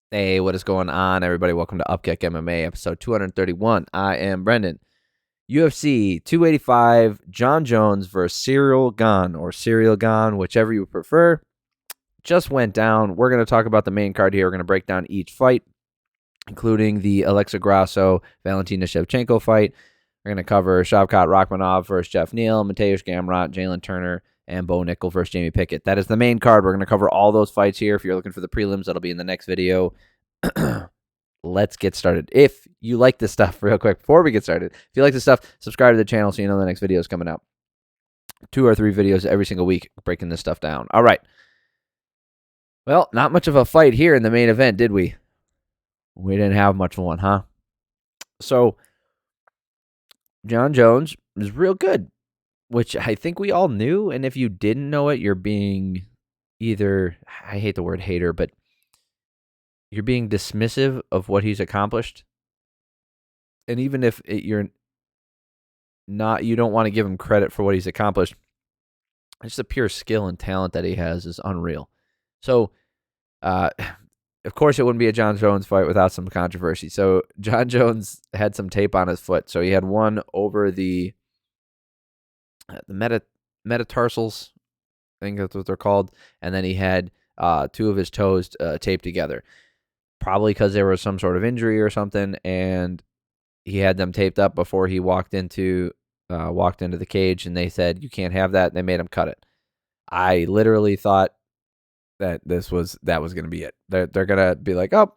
Hey, what is going on, everybody? Welcome to Upkick MMA, episode 231. I am Brendan. UFC 285, Jon Jones versus Ciryl Gane, or Ciryl Gane, whichever you prefer, just went down. We're going to talk about the main card here. We're going to break down each fight, including the Alexa Grasso, Valentina Shevchenko fight. We're going to cover Shavkat Rakhmanov versus Geoff Neal, Mateusz Gamrot, Jalin Turner, and Nickal versus Jamie Pickett. That is the main card. We're going to cover all those fights here. If you're looking for the prelims, that'll be in the next video. Let's get started. If you like this stuff, real quick, before we get started, if you like this stuff, subscribe to the channel so you know the next video is coming out. 2 or 3 videos every single week breaking this stuff down. All right. Well, not much of a fight here in the main event, did we? We didn't have much of one, huh? So, Jon Jones is real good, which I think we all knew. And if you didn't know it, you're being either, I hate the word hater, but you're being dismissive of what he's accomplished. And even if you're not, you don't want to give him credit for what he's accomplished, just the pure skill and talent that he has is unreal. So, of course, it wouldn't be a Jon Jones fight without some controversy. So, Jon Jones had some tape on his foot. So, he had one over the metatarsals, I think that's what they're called. And then he had 2 of his toes taped together. Probably because there was some sort of injury or something, and he had them taped up before he walked into the cage, and they said, you can't have that. They made him cut it. I literally thought that that was going to be it. They're going to be like, oh,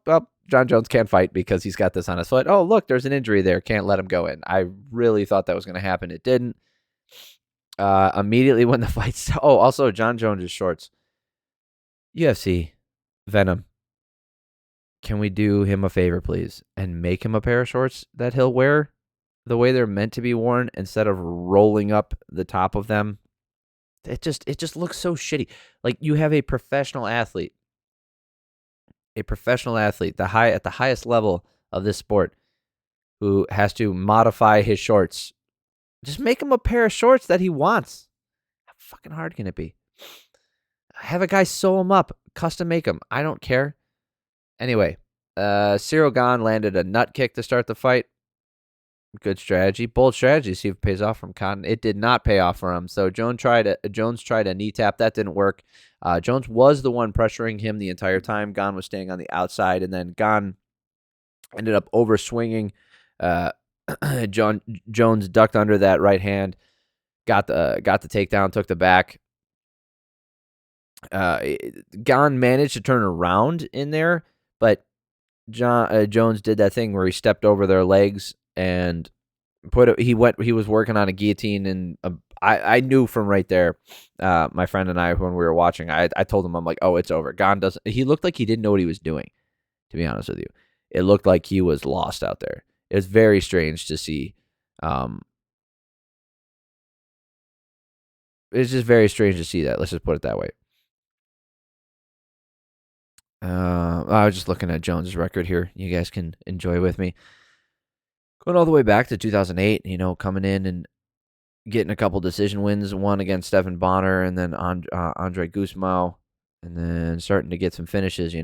Jon Jones can't fight because he's got this on his foot. Oh, look, there's an injury there. Can't let him go in. I really thought that was going to happen. It didn't. Immediately when the fight started. Oh, also, Jon Jones' shorts. UFC, Venom. Can we do him a favor, please, and make him a pair of shorts that he'll wear the way they're meant to be worn instead of rolling up the top of them? It just looks so shitty. Like, you have a professional athlete, at the highest level of this sport, who has to modify his shorts. Just make him a pair of shorts that he wants. How fucking hard can it be? Have a guy sew them up, custom make them. I don't care. Anyway, Ciryl Gane landed a nut kick to start the fight. Good strategy. Bold strategy. See if it pays off from Cotton. It did not pay off for him. So Jones tried a knee tap. That didn't work. Jones was the one pressuring him the entire time. Gane was staying on the outside, and then Gane ended up over swinging. Jones ducked under that right hand, got the takedown, took the back. Gane managed to turn around in there, but Jones did that thing where he stepped over their legs and he was working on a guillotine, and I knew from right there, my friend and I, when we were watching, I told him, I'm like, oh, it's over. Gane doesn't. He looked like he didn't know what he was doing. To be honest with you, it looked like he was lost out there. It was very strange to see. It's just very strange to see that. Let's just put it that way. I was just looking at Jones' record here. You guys can enjoy with me. Going all the way back to 2008, coming in and getting a couple decision wins, one against Stephan Bonner and then Andre Guzmão, and then starting to get some finishes,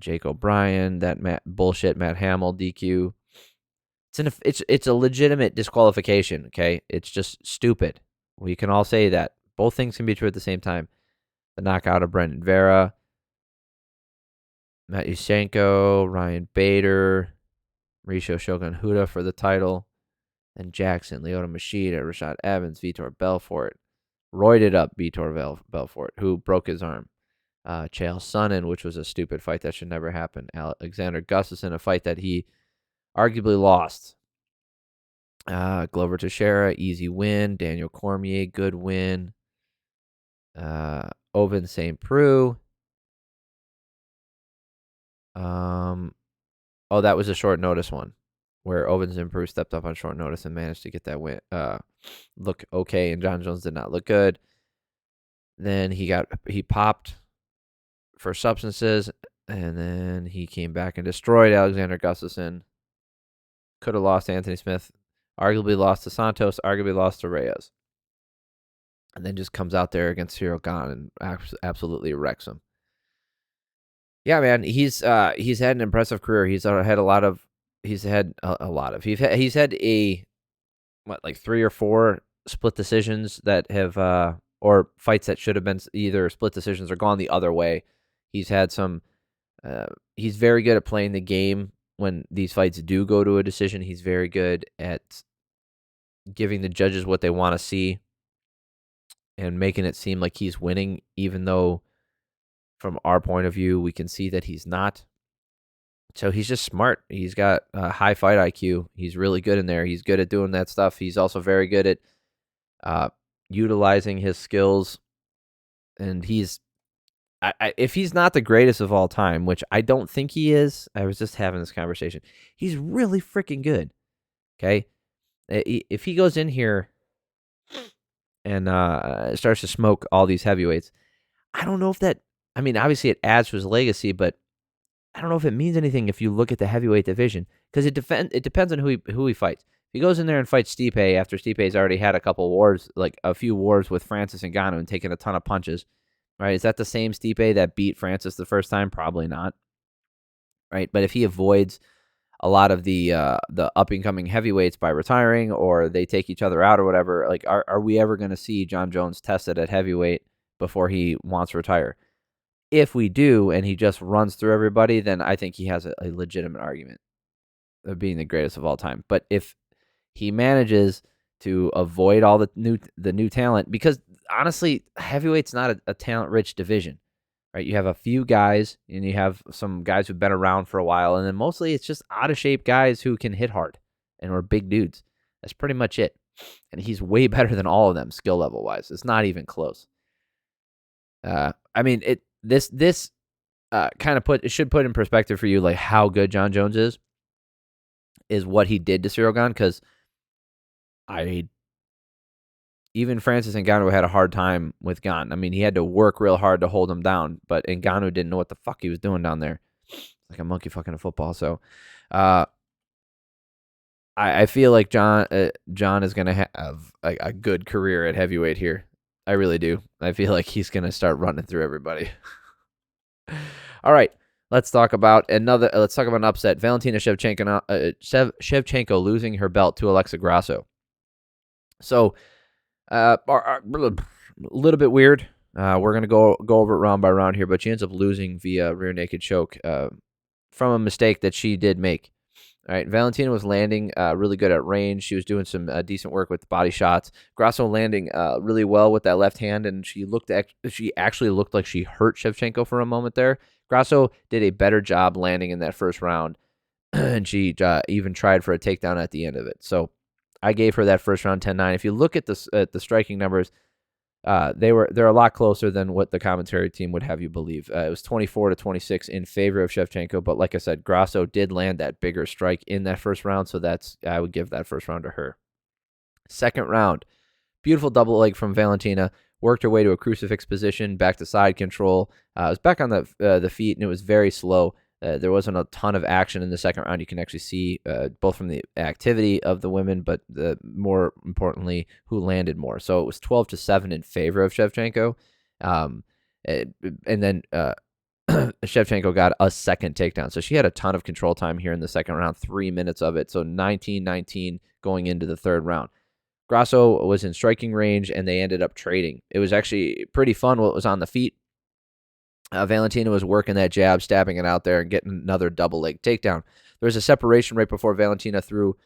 Jake O'Brien, that bullshit Matt Hamill DQ. It's a legitimate disqualification, okay? It's just stupid. We can all say that. Both things can be true at the same time. The knockout of Brendan Vera, Shevchenko, Ryan Bader, Mauricio Shogun Huda for the title, and Jackson, Lyoto Machida, Rashad Evans, Vitor Belfort, roided up Vitor Belfort, who broke his arm. Chael Sonnen, which was a stupid fight that should never happen. Alexander Gustafsson, a fight that he arguably lost. Glover Teixeira, easy win. Daniel Cormier, good win. Ovince St. Preux. Oh, that was a short notice one where Ovince St. Preux stepped up on short notice and managed to get that win. Look okay, and Jon Jones did not look good. Then he popped for substances, and then he came back and destroyed Alexander Gustafsson. Could have lost to Anthony Smith, arguably lost to Santos, arguably lost to Reyes. And then just comes out there against Ciryl Gane and absolutely wrecks him. Yeah, man, he's had an impressive career. He's had a lot of he's had a lot of he's had a what, like 3 or 4 split decisions that have or fights that should have been either split decisions or gone the other way. He's had some he's very good at playing the game when these fights do go to a decision. He's very good at giving the judges what they want to see and making it seem like he's winning, even though from our point of view, we can see that he's not. So he's just smart. He's got a high fight IQ. He's really good in there. He's good at doing that stuff. He's also very good at uh, utilizing his skills. And if he's not the greatest of all time, which I don't think he is, I was just having this conversation. He's really freaking good. Okay. If he goes in here and starts to smoke all these heavyweights, I don't know if that, I mean, obviously it adds to his legacy, but I don't know if it means anything if you look at the heavyweight division because it depends on who he fights. If he goes in there and fights Stipe after Stipe's already had a couple wars, like a few wars with Francis and Gane and taken a ton of punches, right? Is that the same Stipe that beat Francis the first time? Probably not, right? But if he avoids a lot of the up and coming heavyweights by retiring or they take each other out or whatever, like are we ever going to see Jon Jones tested at heavyweight before he wants to retire? If we do, and he just runs through everybody, then I think he has a legitimate argument of being the greatest of all time. But if he manages to avoid all the new talent, because honestly, heavyweight's not a talent-rich division, right? You have a few guys, and you have some guys who've been around for a while, and then mostly it's just out-of-shape guys who can hit hard and are big dudes. That's pretty much it. And he's way better than all of them skill level-wise. It's not even close. I mean, this kind of should put in perspective for you like how good Jon Jones is what he did to Ciryl Gane, because even Francis Ngannou had a hard time with Gane. I mean, he had to work real hard to hold him down, but Ngannou didn't know what the fuck he was doing down there. Like a monkey fucking a football. So I feel like Jon is going to have a good career at heavyweight here. I really do. I feel like he's going to start running through everybody. All right, let's talk about an upset. Valentina Shevchenko losing her belt to Alexa Grasso. So, a little bit weird. We're gonna go over it round by round here, but she ends up losing via rear naked choke from a mistake that she did make. All right, Valentina was landing really good at range. She was doing some decent work with body shots. Grasso landing really well with that left hand, and she actually looked like she hurt Shevchenko for a moment there. Grasso did a better job landing in that first round, and she even tried for a takedown at the end of it. So I gave her that first round 10-9. If you look at the striking numbers, they're a lot closer than what the commentary team would have you believe. It was 24-26 in favor of Shevchenko, but like I said, Grasso did land that bigger strike in that first round, so I would give that first round to her. Second round, beautiful double leg from Valentina, worked her way to a crucifix position, back to side control. It was back on the feet, and it was very slow. There wasn't a ton of action in the second round. You can actually see both from the activity of the women, but more importantly, who landed more. So it was 12-7 in favor of Shevchenko. And then Shevchenko got a second takedown. So she had a ton of control time here in the second round, 3 minutes of it. So 19-19 going into the third round. Grasso was in striking range, and they ended up trading. It was actually pretty fun what was on the feet. Valentina was working that jab, stabbing it out there, and getting another double leg takedown. There was a separation right before Valentina threw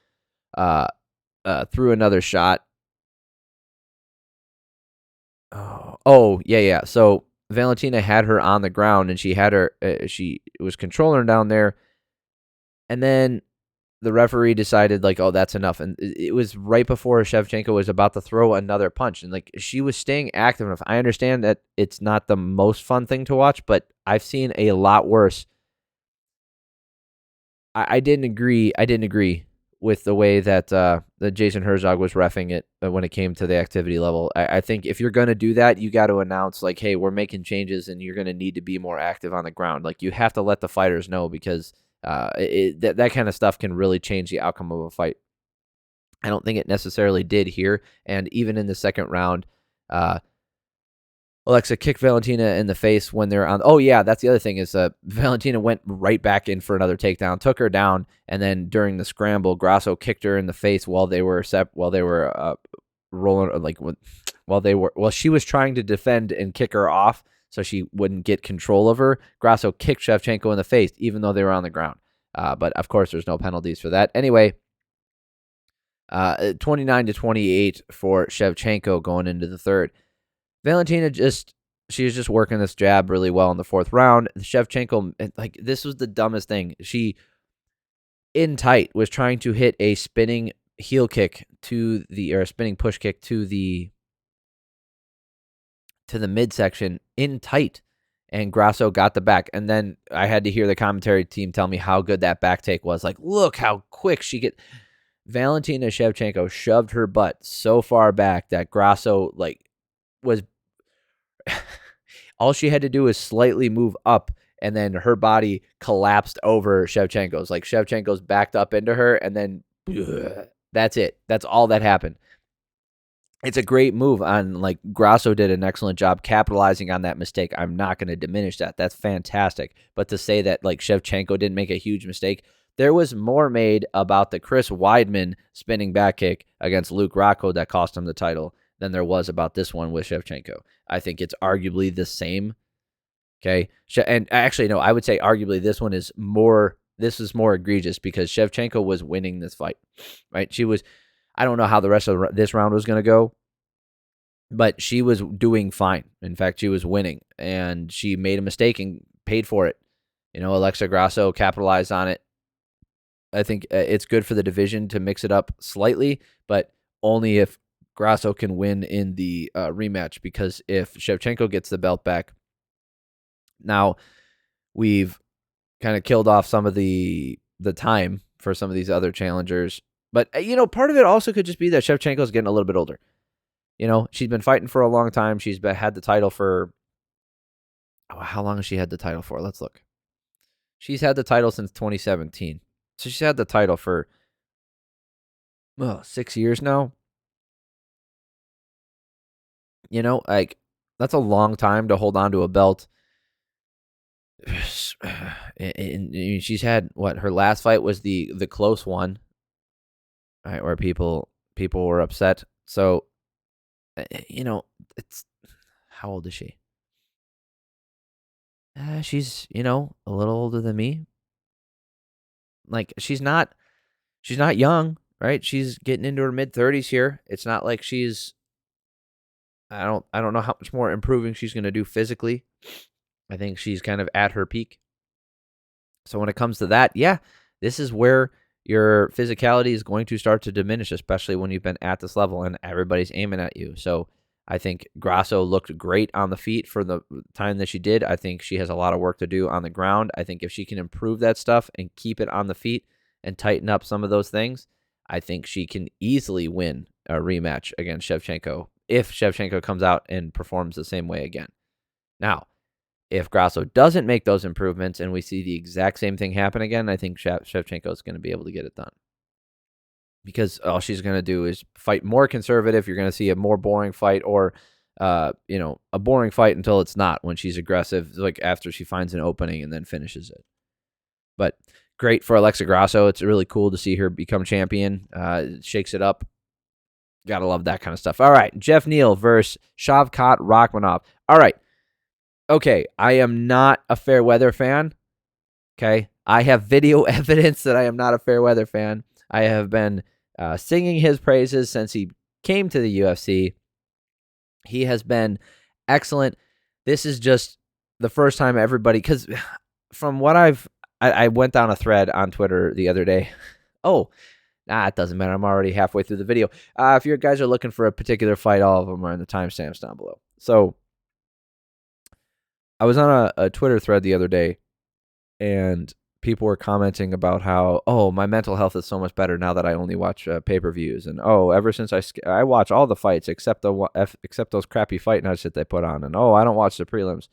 another shot. Oh, yeah. So Valentina had her on the ground, and she had her. She was controlling her down there, and then the referee decided, like, oh, that's enough. And it was right before Shevchenko was about to throw another punch. And, like, she was staying active enough. I understand that it's not the most fun thing to watch, but I've seen a lot worse. I didn't agree with the way that Jason Herzog was reffing it when it came to the activity level. I think if you're going to do that, you got to announce, like, hey, we're making changes, and you're going to need to be more active on the ground. Like, you have to let the fighters know, because that kind of stuff can really change the outcome of a fight. I don't think it necessarily did here. And even in the second round, Alexa kicked Valentina in the face when they're on. Oh yeah, that's the other thing is Valentina went right back in for another takedown, took her down, and then during the scramble, Grasso kicked her in the face while they were rolling while she was trying to defend and kick her off so she wouldn't get control of her. Grasso kicked Shevchenko in the face even though they were on the ground. But of course, there's no penalties for that. Anyway, 29-28 for Shevchenko going into the third. Valentina she was just working this jab really well in the fourth round. Shevchenko, like, this was the dumbest thing. She, in tight, was trying to hit a spinning heel kick or a spinning push kick to the midsection in tight, and Grasso got the back. And then I had to hear the commentary team tell me how good that back take was. Like, look how quick Valentina Shevchenko shoved her butt so far back that Grasso, was all she had to do was slightly move up, and then her body collapsed over Shevchenko's. Like, Shevchenko's backed up into her, and then that's it. That's all that happened. It's a great move on, Grasso did an excellent job capitalizing on that mistake. I'm not going to diminish that. That's fantastic. But to say that, Shevchenko didn't make a huge mistake, there was more made about the Chris Weidman spinning back kick against Luke Rockhold that cost him the title than there was about this one with Shevchenko. I think it's arguably the same. Okay. And actually, no, I would say arguably this is more egregious because Shevchenko was winning this fight, right? I don't know how the rest of this round was going to go, but she was doing fine. In fact, she was winning, and she made a mistake and paid for it. Alexa Grasso capitalized on it. I think it's good for the division to mix it up slightly, but only if Grasso can win in the rematch, because if Shevchenko gets the belt back, now we've kind of killed off some of the time for some of these other challengers. But, part of it also could just be that Shevchenko's getting a little bit older. She's been fighting for a long time. She's had the title for, how long has she had the title for? Let's look. She's had the title since 2017. So she's had the title for 6 years now. That's a long time to hold on to a belt. And she's had her last fight was the close one, right, where people were upset. So, it's, how old is she? She's, a little older than me. She's not young, right? She's getting into her mid-30s here. It's not like she's, I don't know how much more improving she's going to do physically. I think she's kind of at her peak. So when it comes to that, yeah, this is where your physicality is going to start to diminish, especially when you've been at this level and everybody's aiming at you. So I think Grasso looked great on the feet for the time that she did. I think she has a lot of work to do on the ground. I think if she can improve that stuff and keep it on the feet and tighten up some of those things, I think she can easily win a rematch against Shevchenko if Shevchenko comes out and performs the same way again. Now, if Grasso doesn't make those improvements and we see the exact same thing happen again, I think Shevchenko is going to be able to get it done. Because all she's going to do is fight more conservative. You're going to see a more boring fight, or, a boring fight until it's not, when she's aggressive, after she finds an opening and then finishes it. But great for Alexa Grasso. It's really cool to see her become champion. Shakes it up. Gotta love that kind of stuff. All right, Geoff Neal versus Shavkat Rakhmonov. All right. Okay, I am not a fair weather fan. Okay, I have video evidence that I am not a fair weather fan. I have been singing his praises since he came to the UFC. He has been excellent. This is just the first time everybody, because from what I went down a thread on Twitter the other day. Oh, it doesn't matter. I'm already halfway through the video. If you guys are looking for a particular fight, all of them are in the timestamps down below. So I was on a Twitter thread the other day, and people were commenting about how, my mental health is so much better now that I only watch pay-per-views, and ever since I watch all the fights except those crappy fight nights that they put on, and I don't watch the prelims.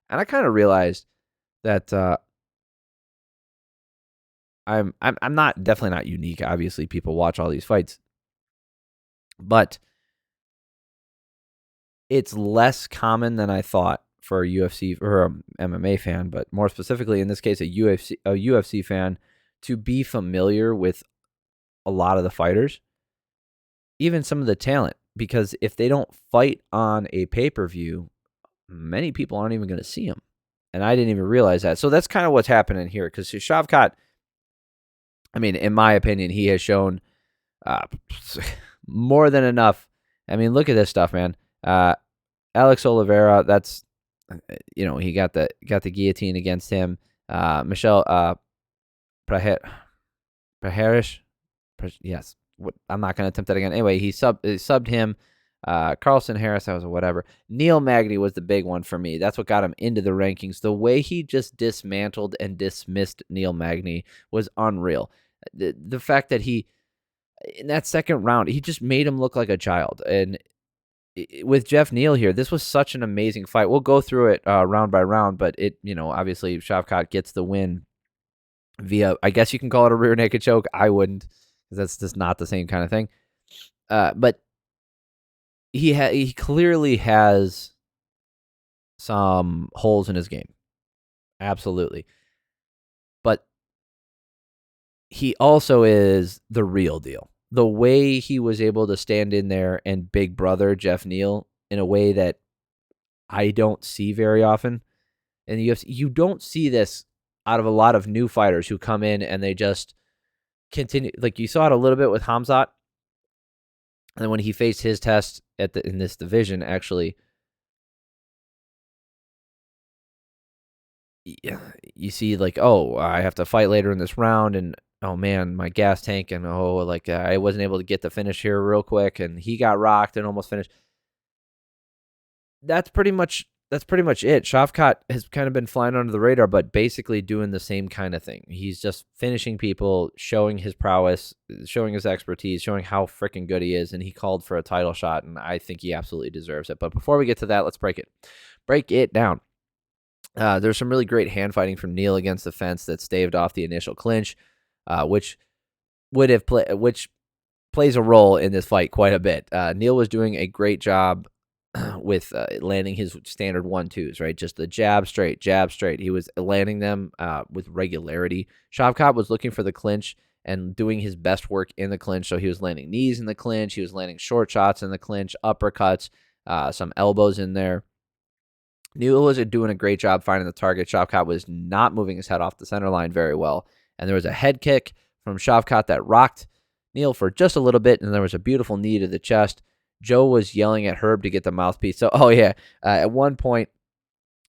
And I kind of realized that I'm definitely not unique. Obviously, people watch all these fights, but it's less common than I thought for a UFC or MMA fan, but more specifically in this case, a UFC fan to be familiar with a lot of the fighters, even some of the talent, because if they don't fight on a pay-per-view, many people aren't even going to see them. And I didn't even realize that. So that's kind of what's happening here, because Shavkat, I mean, in my opinion, he has shown more than enough. I mean, look at this stuff, man. Alex Oliveira, that's he got the guillotine against him. Michelle Praherish, yes. I'm not going to attempt that again. Anyway, he subbed him. Carlson Harris, that was a whatever. Neal Magny was the big one for me. That's what got him into the rankings. The way he just dismantled and dismissed Neal Magny was unreal. The fact that he, in that second round, he just made him look like a child. And with Geoff Neal here, this was such an amazing fight. We'll go through it round by round, but obviously Shavkat gets the win via, I guess you can call it a rear naked choke. I wouldn't, because that's just not the same kind of thing. But he clearly has some holes in his game. Absolutely. But he also is the real deal. The way he was able to stand in there and big brother Geoff Neal in a way that I don't see very often in the UFC. You don't see this out of a lot of new fighters who come in and they just continue. Like you saw it a little bit with Khamzat. And then when he faced his test in this division, actually, you see like, oh, I have to fight later in this round, and oh man, my gas tank, and I wasn't able to get the finish here real quick, and he got rocked and almost finished. That's pretty much it. Shavkat has kind of been flying under the radar, but basically doing the same kind of thing. He's just finishing people, showing his prowess, showing his expertise, showing how freaking good he is, and he called for a title shot, and I think he absolutely deserves it. But before we get to that, let's break it down. There's some really great hand fighting from Neal against the fence that staved off the initial clinch, which plays a role in this fight quite a bit. Neal was doing a great job with landing his standard 1-2s, right? Just the jab straight. He was landing them with regularity. Shavkat was looking for the clinch and doing his best work in the clinch. So he was landing knees in the clinch. He was landing short shots in the clinch, uppercuts, some elbows in there. Neal was doing a great job finding the target. Shavkat was not moving his head off the center line very well. And there was a head kick from Shavkat that rocked Neal for just a little bit, and there was a beautiful knee to the chest. Joe was yelling at Herb to get the mouthpiece. So, at one point,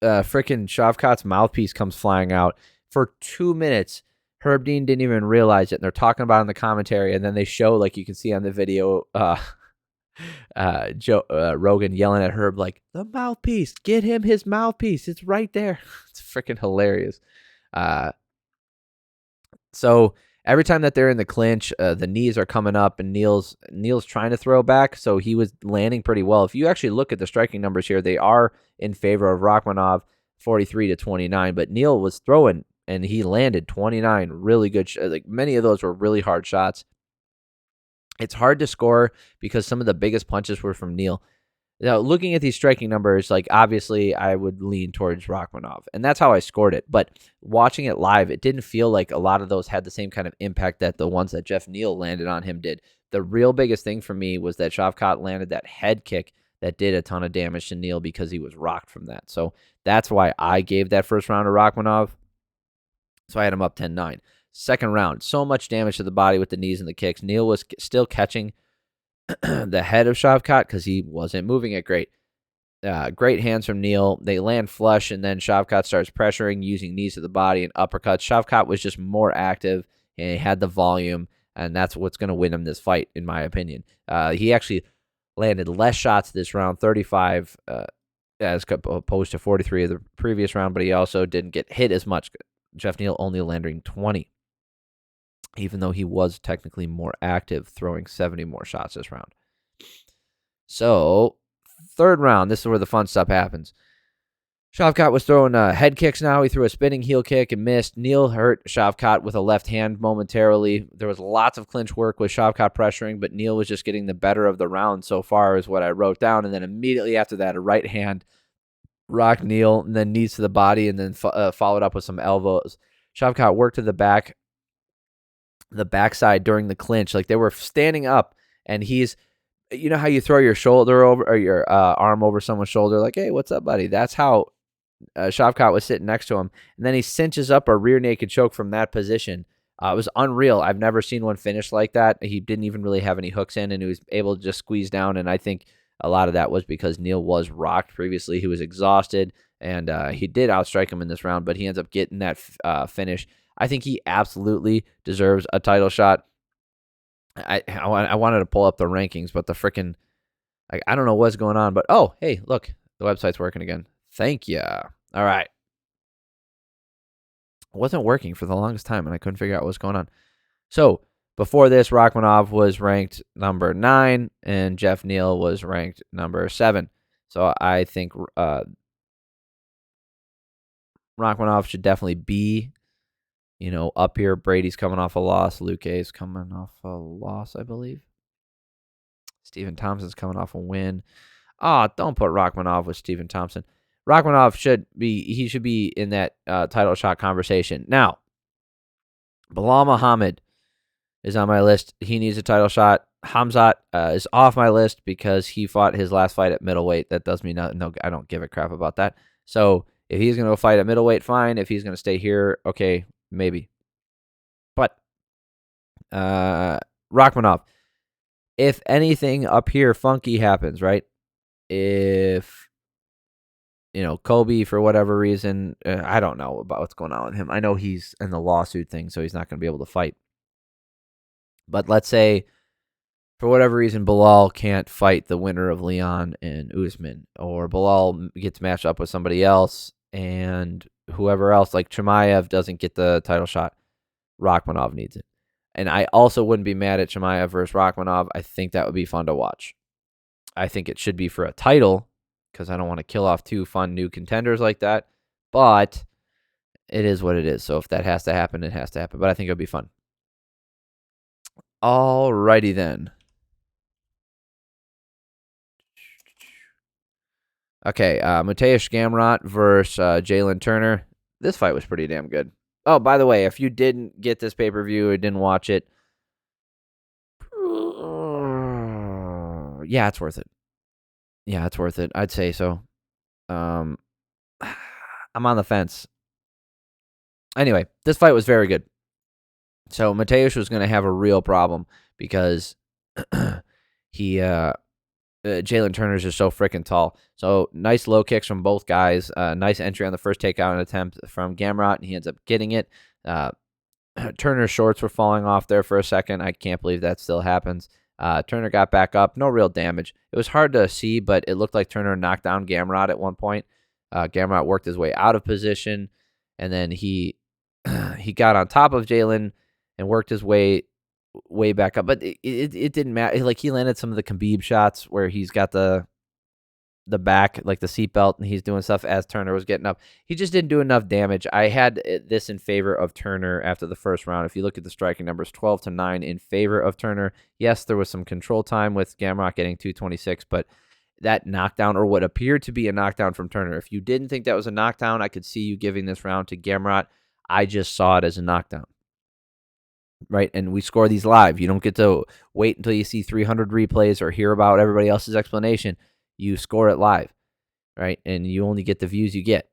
freaking Shavkat's mouthpiece comes flying out. For 2 minutes, Herb Dean didn't even realize it, and they're talking about it in the commentary, and then they show, like you can see on the video, Joe Rogan yelling at Herb like, the mouthpiece, get him his mouthpiece, it's right there. It's freaking hilarious. So every time that they're in the clinch, the knees are coming up, and Neal's trying to throw back, so he was landing pretty well. If you actually look at the striking numbers here, they are in favor of Rakhmonov, 43-29, but Neal was throwing, and he landed 29 really good. Like many of those were really hard shots. It's hard to score because some of the biggest punches were from Neal. Now, looking at these striking numbers, like obviously I would lean towards Rakhmonov, and that's how I scored it. But watching it live, it didn't feel like a lot of those had the same kind of impact that the ones that Geoff Neal landed on him did. The real biggest thing for me was that Shavkat landed that head kick that did a ton of damage to Neal because he was rocked from that. So that's why I gave that first round to Rakhmonov. So I had him up 10-9. Second round, so much damage to the body with the knees and the kicks. Neal was still catching the head of Shavkat because he wasn't moving it great. Great hands from Neal. They land flush, and then Shavkat starts pressuring, using knees to the body and uppercuts. Shavkat was just more active, and he had the volume, and that's what's going to win him this fight, in my opinion. He actually landed less shots this round, 35 as opposed to 43 of the previous round, but he also didn't get hit as much. Geoff Neal only landing 20. Even though he was technically more active, throwing 70 more shots this round. So, third round, this is where the fun stuff happens. Shavkat was throwing head kicks now. He threw a spinning heel kick and missed. Neal hurt Shavkat with a left hand momentarily. There was lots of clinch work with Shavkat pressuring, but Neal was just getting the better of the round so far is what I wrote down. And then immediately after that, a right hand rocked Neal and then knees to the body and then followed up with some elbows. Shavkat worked to the backside during the clinch. Like they were standing up and he's, you know how you throw your shoulder over or your arm over someone's shoulder like, hey, what's up, buddy? That's how Shavkat was sitting next to him, and then he cinches up a rear naked choke from that position. It was unreal. I've never seen one finish like that. He didn't even really have any hooks in, and he was able to just squeeze down, and I think a lot of that was because Neal was rocked previously. He was exhausted, and he did outstrike him in this round, but he ends up getting that finish. I think he absolutely deserves a title shot. I wanted to pull up the rankings, but the freaking I don't know what's going on, but oh, hey, look, the website's working again. Thank you. All right. It wasn't working for the longest time, and I couldn't figure out what was going on. So before this, Rakhmonov was ranked number 9, and Geoff Neal was ranked number 7. So I think Rakhmonov should definitely be, up here. Brady's coming off a loss. Luque's coming off a loss, I believe. Stephen Thompson's coming off a win. Don't put Rakhmonov with Stephen Thompson. Rakhmonov should be in that title shot conversation. Now, Bilal Muhammad is on my list. He needs a title shot. Khamzat is off my list because he fought his last fight at middleweight. That does mean no, I don't give a crap about that. So if he's going to go fight at middleweight, fine. If he's going to stay here, okay, maybe. But Rakhmonov, if anything up here funky happens, right? If Kobe, for whatever reason, I don't know about what's going on with him. I know he's in the lawsuit thing, so he's not going to be able to fight. But let's say, for whatever reason, Bilal can't fight the winner of Leon and Usman, or Bilal gets matched up with somebody else, and whoever else, like Chimaev, doesn't get the title shot. Rakhmonov needs it. And I also wouldn't be mad at Chimaev versus Rakhmonov. I think that would be fun to watch. I think it should be for a title, because I don't want to kill off 2 fun new contenders like that. But it is what it is. So if that has to happen, it has to happen. But I think it would be fun. Alrighty then. Okay, Mateusz Gamrot versus Jalin Turner. This fight was pretty damn good. Oh, by the way, if you didn't get this pay-per-view or didn't watch it, yeah, it's worth it. Yeah, it's worth it. I'd say so. I'm on the fence. Anyway, this fight was very good. So Mateusz was going to have a real problem because Jalin Turner's just so freaking tall. So nice low kicks from both guys. Nice entry on the first takedown attempt from Gamrot, and he ends up getting it. Turner's shorts were falling off there for a second. I can't believe that still happens. Turner got back up. No real damage. It was hard to see, but it looked like Turner knocked down Gamrot at one point. Gamrot worked his way out of position, and then he got on top of Jalin and worked his way back up. But it didn't matter. Like, he landed some of the Khabib shots where he's got the back, like the seatbelt, and he's doing stuff as Turner was getting up. He just didn't do enough damage. I had this in favor of Turner after the first round. If you look at the striking numbers, 12-9 in favor of Turner. Yes, there was some control time with Gamrot getting 226, but that knockdown, or what appeared to be a knockdown from Turner, if you didn't think that was a knockdown, I could see you giving this round to Gamrot. I just saw it as a knockdown. Right, and we score these live. You don't get to wait until you see 300 replays or hear about everybody else's explanation. You score it live, right? And you only get the views you get.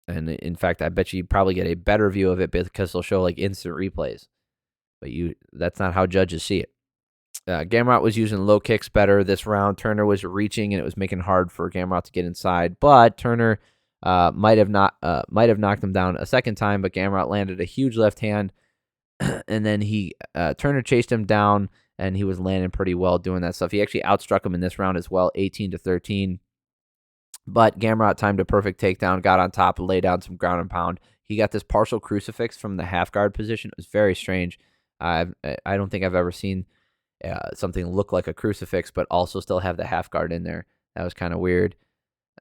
And in fact, I bet you probably get a better view of it because they'll show like instant replays. But that's not how judges see it. Gamrot was using low kicks better this round. Turner was reaching, and it was making it hard for Gamrot to get inside. But Turner might have knocked him down a second time, but Gamrot landed a huge left hand. And then Turner chased him down, and he was landing pretty well doing that stuff. He actually outstruck him in this round as well, 18-13. But Gamrot timed a perfect takedown, got on top, and laid down some ground and pound. He got this partial crucifix from the half guard position. It was very strange. I don't think I've ever seen something look like a crucifix, but also still have the half guard in there. That was kind of weird.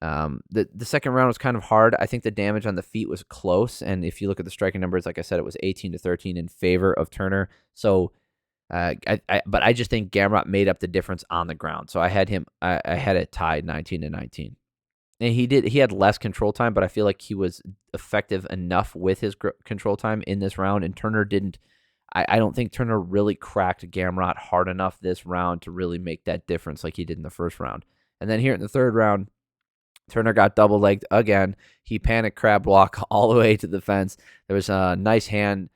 The second round was kind of hard. I think the damage on the feet was close, and if you look at the striking numbers, like I said, it was 18-13 in favor of Turner. So, but I just think Gamrot made up the difference on the ground. So I had him. I had it tied 19-19, and he had less control time, but I feel like he was effective enough with his control time in this round, and Turner didn't. I don't think Turner really cracked Gamrot hard enough this round to really make that difference like he did in the first round. And then here in the third round, Turner got double-legged again. He panicked crab walk all the way to the fence. There was a nice hand,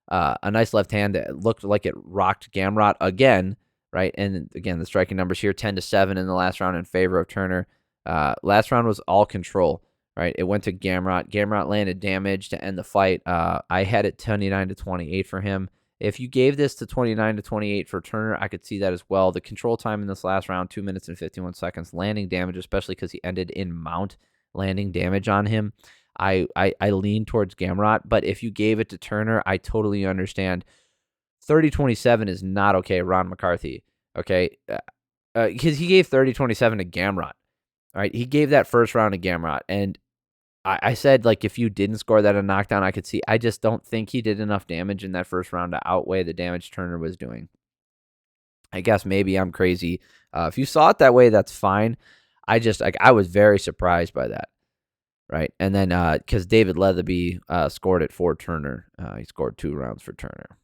a nice left hand that looked like it rocked Gamrot again, right? And again, the striking numbers here, 10-7 in the last round in favor of Turner. Last round was all control, right? It went to Gamrot. Gamrot landed damage to end the fight. I had it 29-28 for him. If you gave this to 29-28 for Turner, I could see that as well. The control time in this last round, 2 minutes and 51 seconds. Landing damage, especially because he ended in mount landing damage on him. I lean towards Gamrot, but if you gave it to Turner, I totally understand. 30-27 is not okay, Ron McCarthy. Okay, because he gave 30-27 to Gamrot. All right, he gave that first round to Gamrot, and I said, like, if you didn't score that a knockdown, I could see. I just don't think he did enough damage in that first round to outweigh the damage Turner was doing. I guess maybe I'm crazy. If you saw it that way, that's fine. I was very surprised by that, right? And then because David Leatherby scored it for Turner, he scored 2 rounds for Turner,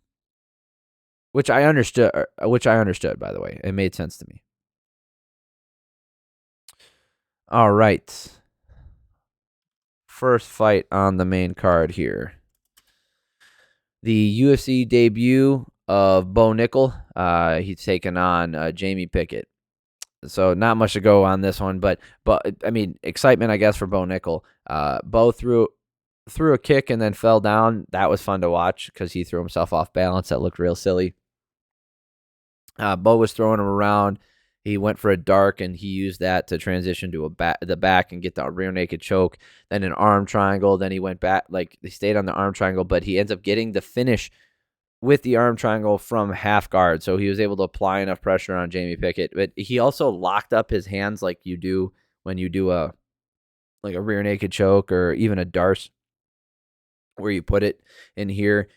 which I understood. By the way, it made sense to me. All right. First fight on the main card here. The UFC debut of Bo Nickal. He's taken on Jamie Pickett. So not much to go on this one, but I mean, excitement, I guess, for Bo Nickal. Bo threw a kick and then fell down. That was fun to watch because he threw himself off balance. That looked real silly. Bo was throwing him around. He went for a dark, and he used that to transition to the back and get the rear naked choke. Then an arm triangle. Then he went back. Like, he stayed on the arm triangle, but he ends up getting the finish with the arm triangle from half guard. So he was able to apply enough pressure on Jamie Pickett. But he also locked up his hands like you do when you do a rear naked choke or even a darce, where you put it in here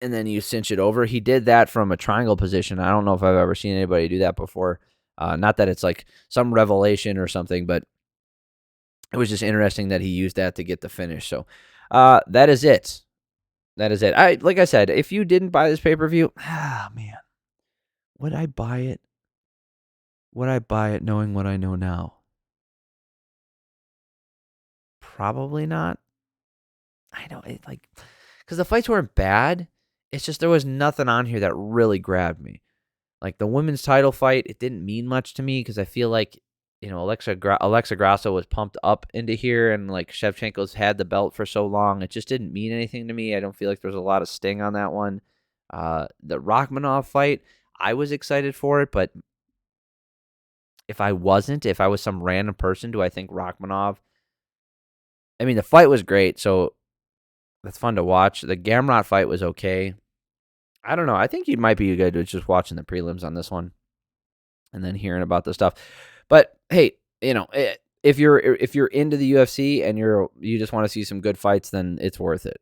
and then you cinch it over. He did that from a triangle position. I don't know if I've ever seen anybody do that before. Not that it's like some revelation or something, but it was just interesting that he used that to get the finish. So that is it. That is it. Like I said, if you didn't buy this pay-per-view, man, would I buy it? Would I buy it knowing what I know now? Probably not. I know, because the fights weren't bad. It's just there was nothing on here that really grabbed me. Like the women's title fight, it didn't mean much to me because I feel like, Alexa Grasso was pumped up into here, and like Shevchenko's had the belt for so long. It just didn't mean anything to me. I don't feel like there's a lot of sting on that one. The Rakhmonov fight, I was excited for it, but if I was some random person, do I think Rakhmonov? I mean, the fight was great, so that's fun to watch. The Gamrot fight was okay. I don't know. I think you might be good with just watching the prelims on this one and then hearing about the stuff. But hey, if you're into the UFC and you just want to see some good fights, then it's worth it.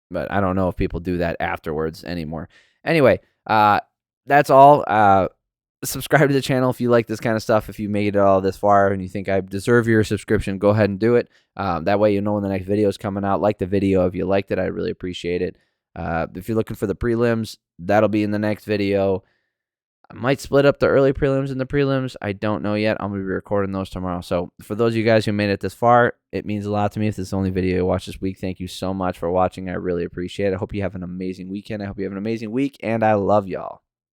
But I don't know if people do that afterwards anymore. Anyway, that's all. Subscribe to the channel if you like this kind of stuff. If you made it all this far and you think I deserve your subscription, go ahead and do it. That way you know when the next video is coming out. Like the video if you liked it. I really appreciate it. If you're looking for the prelims, that'll be in the next video. I might split up the early prelims and the prelims. I don't know yet. I'm going to be recording those tomorrow. So for those of you guys who made it this far, it means a lot to me. If this is the only video you watch this week, thank you so much for watching. I really appreciate it. I hope you have an amazing weekend. I hope you have an amazing week, and I love y'all.